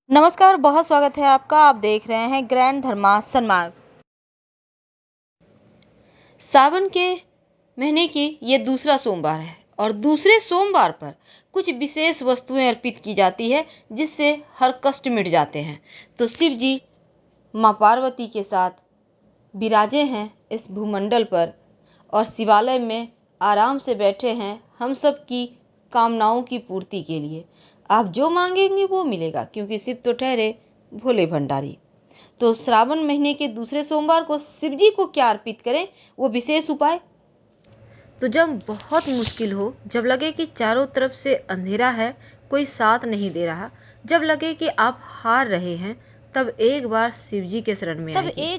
नमस्कार, बहुत स्वागत है आपका। आप देख रहे हैं ग्रैंड धर्मा सन्मार्ग। सावन के महीने की ये दूसरा सोमवार है और दूसरे सोमवार पर कुछ विशेष वस्तुएं अर्पित की जाती है जिससे हर कष्ट मिट जाते हैं। तो शिव जी माँ पार्वती के साथ विराजे हैं इस भूमंडल पर और शिवालय में आराम से बैठे हैं हम सब की कामनाओं की पूर्ति के लिए। आप जो मांगेंगे वो मिलेगा, क्योंकि शिव तो ठहरे भोले भंडारी। तो श्रावण महीने के दूसरे सोमवार को शिव जी को क्या अर्पित करें, वो विशेष उपाय। तो जब बहुत मुश्किल हो, जब लगे कि चारों तरफ से अंधेरा है, कोई साथ नहीं दे रहा, जब लगे कि आप हार रहे हैं, तब एक बार शिव जी के शरण में आइए।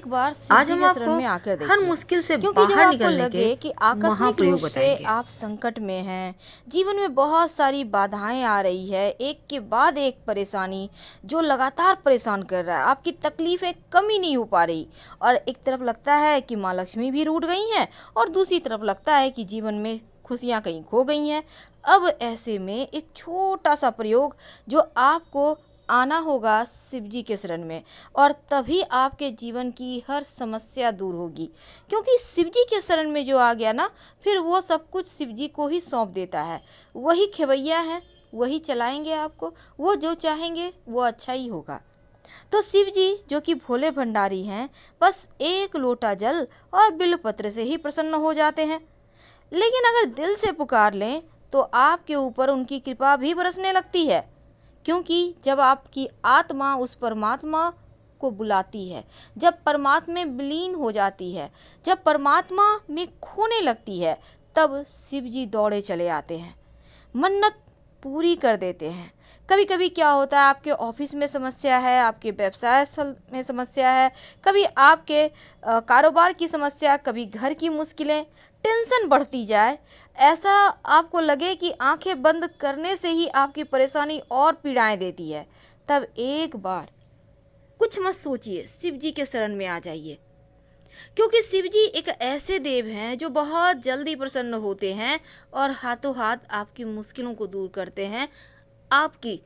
आज हम आपको आकर हर देखिए। मुश्किल से क्योंकि जब बाहर आपको निकलने के लगे कि आकस्मिक रूप महाप्रयोग से बताएंगे। आप संकट में हैं, जीवन में बहुत सारी बाधाएं आ रही है, एक के बाद एक परेशानी जो लगातार परेशान कर रहा है, आपकी तकलीफें कम ही नहीं हो पा रही, और एक तरफ लगता है कि माँ लक्ष्मी भी रूठ गई हैं और दूसरी तरफ लगता है कि जीवन में खुशियाँ कहीं खो गई हैं। अब ऐसे में एक छोटा सा प्रयोग जो आपको आना होगा शिव जी के शरण में, और तभी आपके जीवन की हर समस्या दूर होगी। क्योंकि शिव जी के शरण में जो आ गया ना, फिर वो सब कुछ शिव जी को ही सौंप देता है। वही खेवैया है, वही चलाएंगे आपको, वो जो चाहेंगे वो अच्छा ही होगा। तो शिव जी जो कि भोले भंडारी हैं, बस एक लोटा जल और बिल्वपत्र से ही प्रसन्न हो जाते हैं। लेकिन अगर दिल से पुकार लें तो आपके ऊपर उनकी कृपा भी बरसने लगती है। क्योंकि जब आपकी आत्मा उस परमात्मा को बुलाती है, जब परमात्मा में विलीन हो जाती है, जब परमात्मा में खोने लगती है, तब शिव जी दौड़े चले आते हैं, मन्नत पूरी कर देते हैं। कभी कभी क्या होता है, आपके ऑफिस में समस्या है, आपके व्यवसाय स्थल में समस्या है, कभी आपके कारोबार की समस्या, कभी घर की मुश्किलें, टेंशन बढ़ती जाए, ऐसा आपको लगे कि आंखें बंद करने से ही आपकी परेशानी और पीड़ाएं देती है, तब एक बार कुछ मत सोचिए, शिव जी के शरण में आ जाइए। क्योंकि शिव जी एक ऐसे देव हैं जो बहुत जल्दी प्रसन्न होते हैं और हाथों हाथ आपकी मुश्किलों को दूर करते हैं, आपकी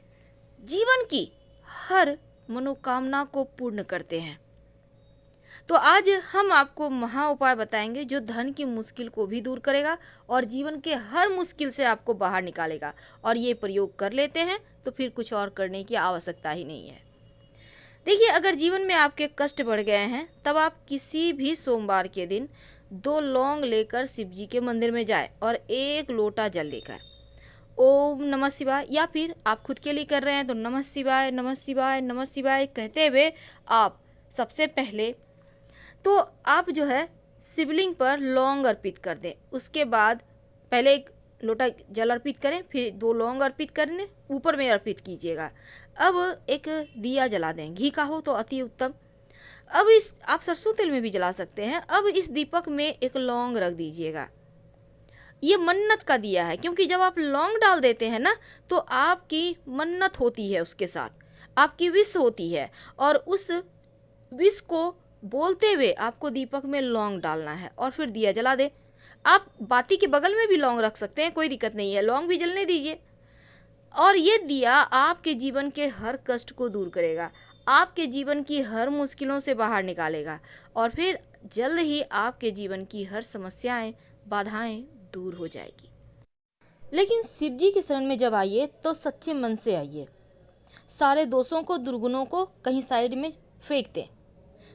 जीवन की हर मनोकामना को पूर्ण करते हैं। तो आज हम आपको महा उपाय बताएंगे जो धन की मुश्किल को भी दूर करेगा और जीवन के हर मुश्किल से आपको बाहर निकालेगा। और ये प्रयोग कर लेते हैं तो फिर कुछ और करने की आवश्यकता ही नहीं है। देखिए, अगर जीवन में आपके कष्ट बढ़ गए हैं, तब आप किसी भी सोमवार के दिन 2 लौंग लेकर शिव जी के मंदिर में जाए और 1 लोटा जल लेकर ओम नमः शिवाय, या फिर आप खुद के लिए कर रहे हैं तो नमः शिवाय नमः शिवाय नमः शिवाय कहते हुए आप सबसे पहले तो आप जो है शिवलिंग पर लौंग अर्पित कर दें। उसके बाद पहले 1 लोटा जल अर्पित करें, फिर 2 लौंग अर्पित करने ऊपर में अर्पित कीजिएगा। अब एक दिया जला दें, घी का हो तो अति उत्तम। अब इस आप सरसों तेल में भी जला सकते हैं। अब इस दीपक में 1 लौंग रख दीजिएगा। ये मन्नत का दिया है, क्योंकि जब आप लौंग डाल देते हैं ना, तो आपकी मन्नत होती है, उसके साथ आपकी विश होती है, और उस विश को बोलते हुए आपको दीपक में लौंग डालना है और फिर दिया जला दे। आप बाती के बगल में भी लौंग रख सकते हैं, कोई दिक्कत नहीं है, लौंग भी जलने दीजिए। और ये दिया आपके जीवन के हर कष्ट को दूर करेगा, आपके जीवन की हर मुश्किलों से बाहर निकालेगा, और फिर जल्द ही आपके जीवन की हर समस्याएं, बाधाएं दूर हो जाएगी। लेकिन शिव जी के शरण में जब आइए तो सच्चे मन से आइए, सारे दोषों को, दुर्गुणों को कहीं साइड में फेंक दें।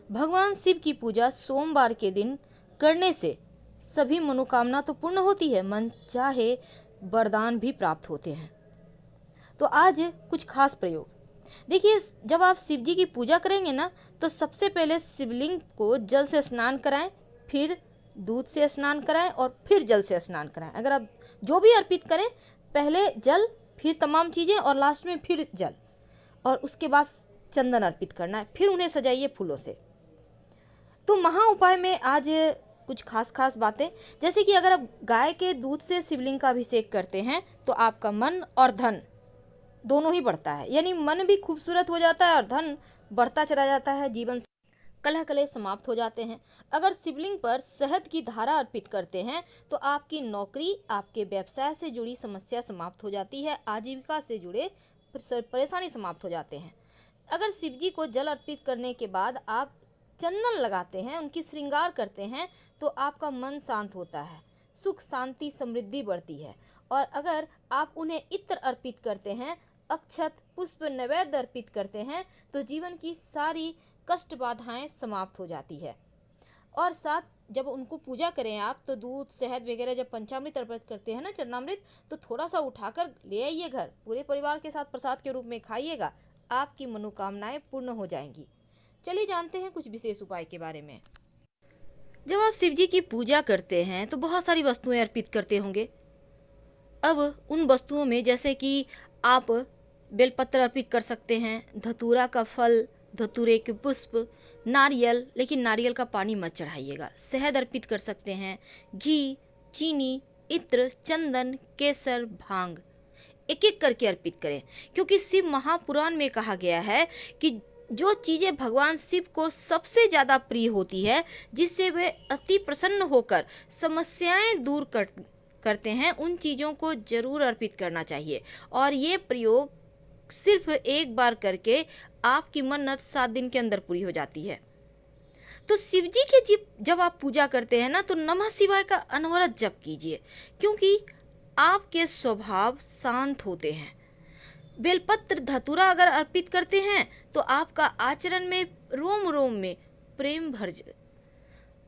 भगवान शिव की पूजा सोमवार के दिन करने से सभी मनोकामना तो पूर्ण होती है, मन चाहे वरदान भी प्राप्त होते हैं। तो आज कुछ खास प्रयोग देखिए। जब आप शिव जी की पूजा करेंगे ना, तो सबसे पहले शिवलिंग को जल से स्नान कराएं, फिर दूध से स्नान कराएं और फिर जल से स्नान कराएं। अगर आप जो भी अर्पित करें, पहले जल, फिर तमाम चीज़ें और लास्ट में फिर जल, और उसके बाद चंदन अर्पित करना है, फिर उन्हें सजाइए फूलों से। तो महा उपाय में आज कुछ खास बातें, जैसे कि अगर आप गाय के दूध से शिवलिंग का अभिषेक करते हैं तो आपका मन और धन दोनों ही बढ़ता है, यानी मन भी खूबसूरत हो जाता है और धन बढ़ता चला जाता है, जीवन कलह कलेह समाप्त हो जाते हैं। अगर शिवलिंग पर शहद की धारा अर्पित करते हैं तो आपकी नौकरी, आपके व्यवसाय से जुड़ी समस्या समाप्त हो जाती है, आजीविका से जुड़े परेशानी समाप्त हो जाते हैं। अगर शिव जी को जल अर्पित करने के बाद आप चंदन लगाते हैं, उनकी श्रृंगार करते हैं, तो आपका मन शांत होता है, सुख शांति समृद्धि बढ़ती है। और अगर आप उन्हें इत्र अर्पित करते हैं, अक्षत पुष्प नैवेद्य अर्पित करते हैं, तो जीवन की सारी कष्ट बाधाएं समाप्त हो जाती है। और साथ जब उनको पूजा करें आप, तो दूध शहद वगैरह जब पंचामृत अर्पित करते हैं ना, चरणामृत, तो थोड़ा सा उठाकर ले आइए घर, पूरे परिवार के साथ प्रसाद के रूप में खाइएगा, आपकी मनोकामनाएं पूर्ण हो जाएंगी। चलिए जानते हैं कुछ विशेष उपाय के बारे में। जब आप शिव जी की पूजा करते हैं तो बहुत सारी वस्तुएं अर्पित करते होंगे। अब उन वस्तुओं में जैसे कि आप बेलपत्र अर्पित कर सकते हैं, धतूरा का फल, धतूरे के पुष्प, नारियल, लेकिन नारियल का पानी मत चढ़ाइएगा, शहद अर्पित कर सकते हैं, घी, चीनी, इत्र, चंदन, केसर, भांग, एक एक करके अर्पित करें। क्योंकि शिव महापुराण में कहा गया है कि जो चीज़ें भगवान शिव को सबसे ज़्यादा प्रिय होती है, जिससे वे अति प्रसन्न होकर समस्याएं दूर करते हैं, उन चीज़ों को जरूर अर्पित करना चाहिए। और ये प्रयोग सिर्फ एक बार करके आपकी मन्नत 7 दिन के अंदर पूरी हो जाती है। तो शिव जी के जब आप पूजा करते हैं ना, तो नमः शिवाय का अनवरत जप कीजिए, क्योंकि आपके स्वभाव शांत होते हैं। बेलपत्र धतूरा अगर अर्पित करते हैं तो आपका आचरण में रोम रोम में प्रेम भर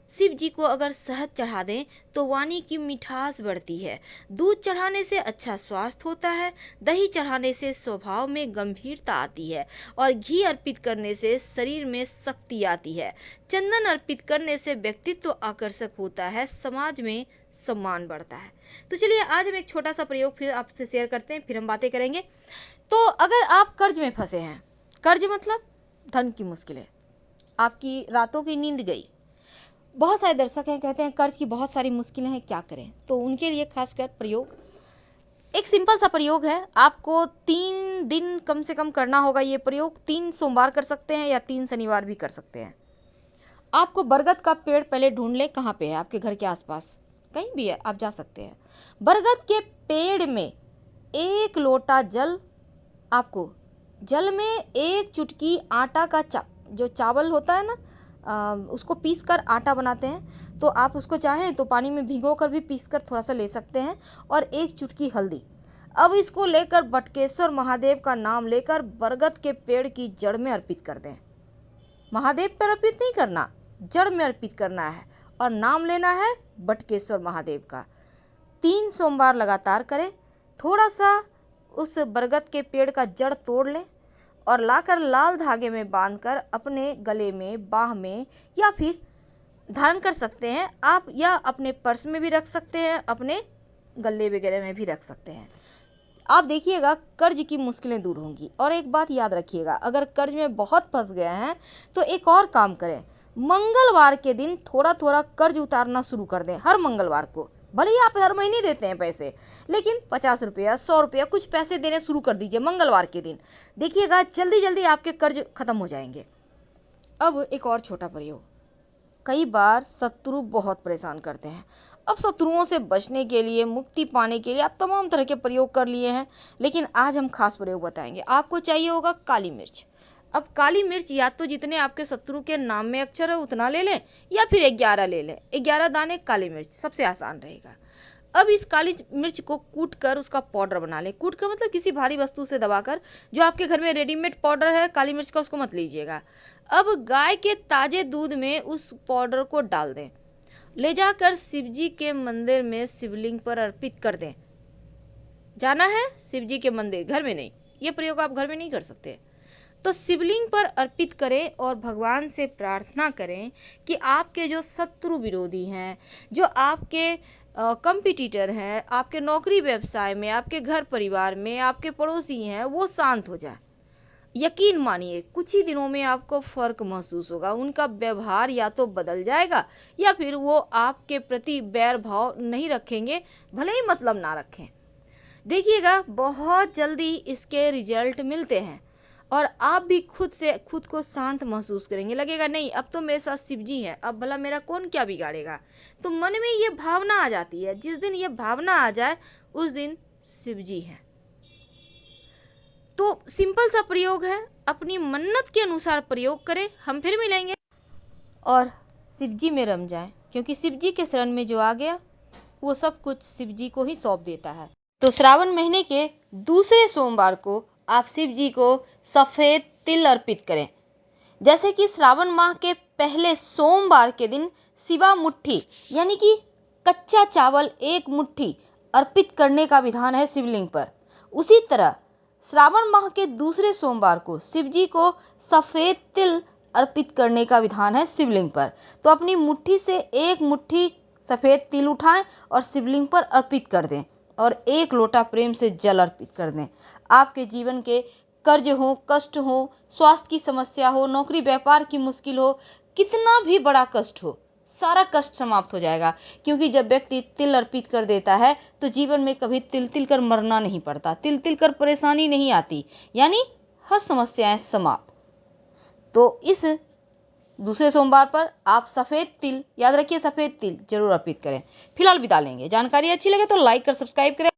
शिव जी को अगर शहद चढ़ा दें तो वाणी की मिठास बढ़ती है। दूध चढ़ाने से अच्छा स्वास्थ्य होता है, दही चढ़ाने से स्वभाव में गंभीरता आती है, और घी अर्पित करने से शरीर में शक्ति आती है। चंदन अर्पित करने से व्यक्तित्व आकर्षक होता है, समाज में सम्मान बढ़ता है। तो चलिए आज हम एक छोटा सा प्रयोग फिर आपसे शेयर करते हैं, फिर हम बातें करेंगे। तो अगर आप कर्ज में फंसे हैं, कर्ज मतलब धन की मुश्किलें, आपकी रातों की नींद गई, बहुत सारे दर्शक हैं कहते हैं कर्ज की बहुत सारी मुश्किलें हैं, क्या करें, तो उनके लिए खासकर प्रयोग एक सिंपल सा प्रयोग है। आपको 3 दिन कम से कम करना होगा। ये प्रयोग 3 सोमवार कर सकते हैं या 3 शनिवार भी कर सकते हैं। आपको बरगद का पेड़ पहले ढूंढ लें, कहाँ पे है, आपके घर के आसपास कहीं भी है, आप जा सकते हैं। बरगद के पेड़ में 1 लोटा जल, आपको जल में 1 चुटकी आटा का जो चावल होता है ना, उसको पीस कर आटा बनाते हैं, तो आप उसको चाहें तो पानी में भिगो कर भी पीस कर थोड़ा सा ले सकते हैं, और 1 चुटकी हल्दी। अब इसको लेकर बटकेश्वर महादेव का नाम लेकर बरगद के पेड़ की जड़ में अर्पित कर दें। महादेव पर अर्पित नहीं करना, जड़ में अर्पित करना है, और नाम लेना है बटकेश्वर महादेव का। 3 सोमवार लगातार करें। थोड़ा सा उस बरगद के पेड़ का जड़ तोड़ लें और लाकर लाल धागे में बांधकर अपने गले में, बाह में, या फिर धारण कर सकते हैं आप, या अपने पर्स में भी रख सकते हैं, अपने गले वगैरह में भी रख सकते हैं। आप देखिएगा कर्ज की मुश्किलें दूर होंगी। और एक बात याद रखिएगा, अगर कर्ज में बहुत फंस गए हैं तो एक और काम करें, मंगलवार के दिन थोड़ा थोड़ा कर्ज उतारना शुरू कर दें। हर मंगलवार को, भले ही आप हर महीने देते हैं पैसे, लेकिन 50 रुपया 100 रुपया कुछ पैसे देने शुरू कर दीजिए मंगलवार के दिन। देखिएगा जल्दी जल्दी आपके कर्ज खत्म हो जाएंगे। अब एक और छोटा प्रयोग, कई बार शत्रु बहुत परेशान करते हैं। अब शत्रुओं से बचने के लिए, मुक्ति पाने के लिए आप तमाम तरह के प्रयोग कर लिए हैं, लेकिन आज हम खास प्रयोग बताएंगे। आपको चाहिए होगा काली मिर्च। अब काली मिर्च या तो जितने आपके शत्रु के नाम में अक्षर है उतना ले लें, या फिर 11 ले लें। 11 दाने काली मिर्च, सबसे आसान रहेगा। अब इस काली मिर्च को कूट कर उसका पाउडर बना लें। कूट कर मतलब किसी भारी वस्तु से दबाकर, जो आपके घर में रेडीमेड पाउडर है काली मिर्च का, उसको मत लीजिएगा। अब गाय के ताजे दूध में उस पाउडर को डाल दें, ले जाकर शिवजी के मंदिर में शिवलिंग पर अर्पित कर दें। जाना है शिवजी के मंदिर, घर में नहीं। ये प्रयोग आप घर में नहीं कर सकते। तो शिवलिंग पर अर्पित करें और भगवान से प्रार्थना करें कि आपके जो शत्रु विरोधी हैं, जो आपके कंपटीटर हैं, आपके नौकरी व्यवसाय में, आपके घर परिवार में, आपके पड़ोसी हैं, वो शांत हो जाए। यकीन मानिए कुछ ही दिनों में आपको फ़र्क महसूस होगा। उनका व्यवहार या तो बदल जाएगा, या फिर वो आपके प्रति बैर भाव नहीं रखेंगे, भले ही मतलब ना रखें। देखिएगा बहुत जल्दी इसके रिजल्ट मिलते हैं, और आप भी खुद को शांत महसूस करेंगे। लगेगा नहीं, अब तो मेरे साथ शिव जी हैं, अब भला मेरा कौन क्या बिगाड़ेगा। तो मन में ये भावना आ जाती है। जिस दिन ये भावना आ जाए उस दिन शिव जी हैं। तो सिंपल सा प्रयोग है, अपनी मन्नत के अनुसार प्रयोग करें। हम फिर मिलेंगे और शिव जी में रम जाएं, क्योंकि शिव जी के शरण में जो आ गया वो सब कुछ शिव जी को ही सौंप देता है। तो श्रावण महीने के दूसरे सोमवार को आप शिव जी को सफ़ेद तिल अर्पित करें। जैसे कि श्रावण माह के पहले सोमवार के दिन सिवा मुट्ठी यानी कि कच्चा चावल 1 मुट्ठी अर्पित करने का विधान है शिवलिंग पर। उसी तरह श्रावण माह के दूसरे सोमवार को शिव जी को सफ़ेद तिल अर्पित करने का विधान है शिवलिंग पर। तो अपनी मुट्ठी से 1 मुट्ठी सफ़ेद तिल उठाएं और शिवलिंग पर अर्पित कर दें और 1 लोटा प्रेम से जल अर्पित कर दें। आपके जीवन के कर्ज हो, कष्ट हो, स्वास्थ्य की समस्या हो, नौकरी व्यापार की मुश्किल हो, कितना भी बड़ा कष्ट हो, सारा कष्ट समाप्त हो जाएगा। क्योंकि जब व्यक्ति तिल अर्पित कर देता है तो जीवन में कभी तिल तिल कर मरना नहीं पड़ता, तिल तिल कर परेशानी नहीं आती, यानी हर समस्याएं समाप्त। तो इस दूसरे सोमवार पर आप सफ़ेद तिल, याद रखिए सफ़ेद तिल जरूर अर्पित करें। फिलहाल विदा लेंगे। जानकारी अच्छी लगे तो लाइक कर सब्सक्राइब करें।